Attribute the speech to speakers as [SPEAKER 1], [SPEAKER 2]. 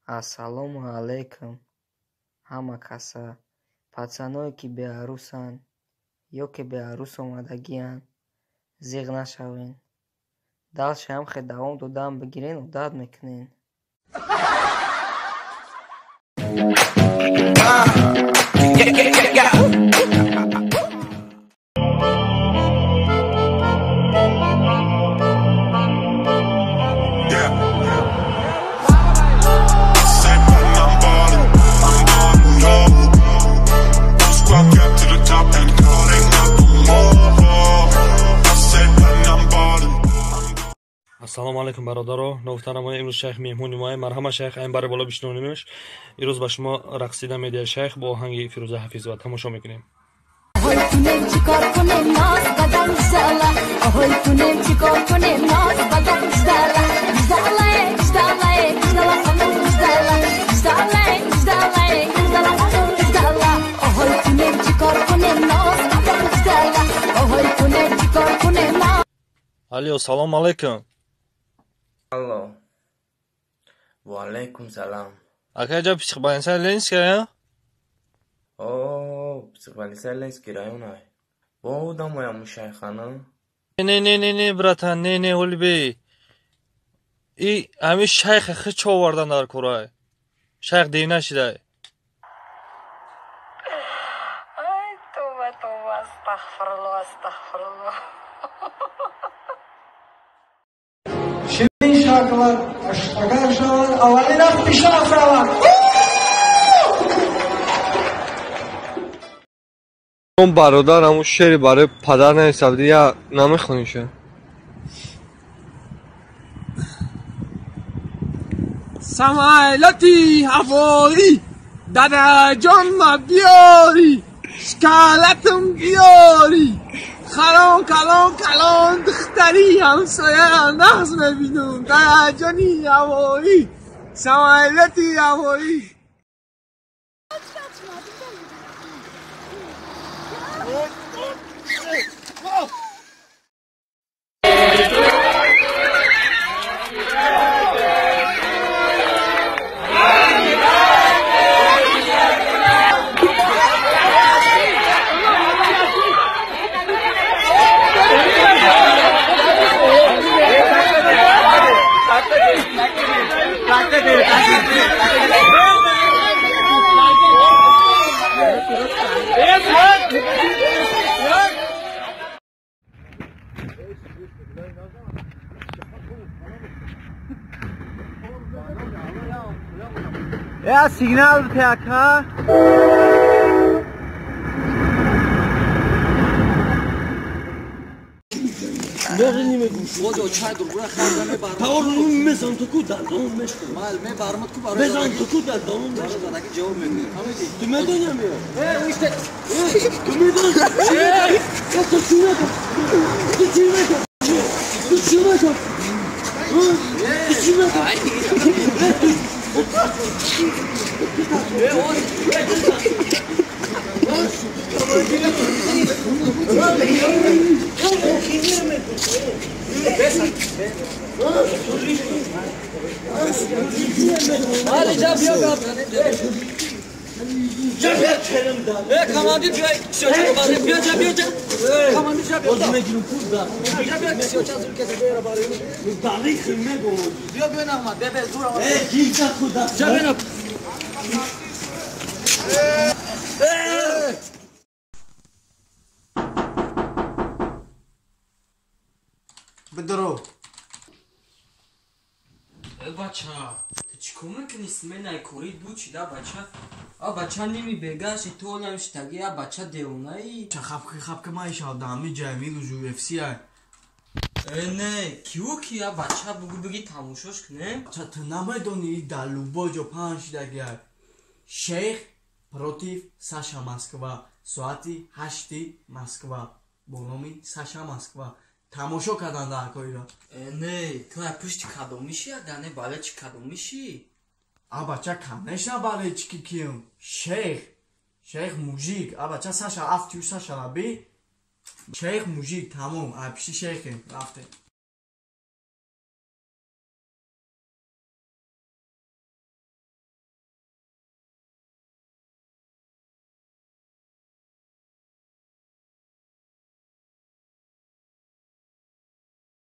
[SPEAKER 1] Ассалому алейкум ҳама каса, пацаное ки беарусанд ё ки беарус омадагиянд, зиқ нашавен. Дарси ҳамхе давом додан бигирен, одат мекунен.
[SPEAKER 2] Ассалому алейкум бародаро, новтарамои имрӯз шайх меҳмони моаст. Марҳама шайх, айн бари боло бишнонемш. Ирӯз ба шумо рақсида медиҳад шайх бо оҳанги Фирӯза Ҳафизова. Тамошо мекунем.
[SPEAKER 3] Ahoy kunem chikor kunem naz badam zdala. Ahoy kunem chikor kunem naz badam zdala. Zdala zdala zdala hanım zdala. Zdala zdala zdala hanım zdala. Ahoy kunem chikor kunem naz badam zdala. Ahoy kunem chikor kunem naz.
[SPEAKER 2] Алё, салом алейкум.
[SPEAKER 4] Алло. Ва алейкум салам.
[SPEAKER 2] Акаҷа психбольница Ленинская?
[SPEAKER 4] О, психбольница Ленинский район ай. Бо дамоям шайхана.
[SPEAKER 2] Не, братан, не, Олибей. И ами шайх хич овардан дар корай. Шайх девна шидай.
[SPEAKER 5] Ай, това, astagfirullah.
[SPEAKER 6] Şirin şarkılar, aşklar şarkılar, avalina bir şarkılar.
[SPEAKER 7] اون برادر همون شعری برای پدر نویسه یا نمیخونیشه.
[SPEAKER 6] سمایلتی هوایی در جان بیاری شکالتم بیاری کلان دختری همسایه نغز ببینم در جانی هوایی سمایلتی هوایی.
[SPEAKER 7] Ya signal PK.
[SPEAKER 8] Можем мы вот чай друга хазаме бар. Таврун мезон то куда дом мешко. Мал ме бармат ку бар. Мезон то куда дом мешко. Зараки ҷавоб мегӯям. Ҳамиди. Ту медоням ё. Иште. Ту медон. То чуна. Ту чуна. Ту чуна. Ту чуна. Hadi cevap yok abi. Cevap çelim da. Kamandı cevap söyle bari. Bir cevap. Kamandı cevap yok. Ozme günü kurda. Cevap söyle çazır kese böyle bari. Dali khilme go. Diyor ben ama bebe dur ama. Gilsa kurda. Cevap.
[SPEAKER 6] بدرو
[SPEAKER 8] بچه تو چیکار میکنی؟ سمنای کورید بود چی دا بچه؟ بچه نمی بگاش تو نمیش تگی بچه دیونایی
[SPEAKER 6] چه خب که ما ایشال دامی جمیل و جو اف سی های
[SPEAKER 8] نه کیو کیا بچه بگی تموشش کنه؟
[SPEAKER 6] چه تو نمیدونی در لوباجو پنج دگی های شیخ پروتیف ساشا مسکوا ساعتی 8 مسکوا با نامی ساشا مسکوا تماشا کردن در کاری را
[SPEAKER 8] نه تو پشت کدوم میشی یا دانه بالا چی کدوم میشی؟
[SPEAKER 6] بچه کمنش نه بالا چی کیم شیخ موجیک بچه ساشا افتیو ساشا لبی شیخ موجیک تمام پیش شیخ رفته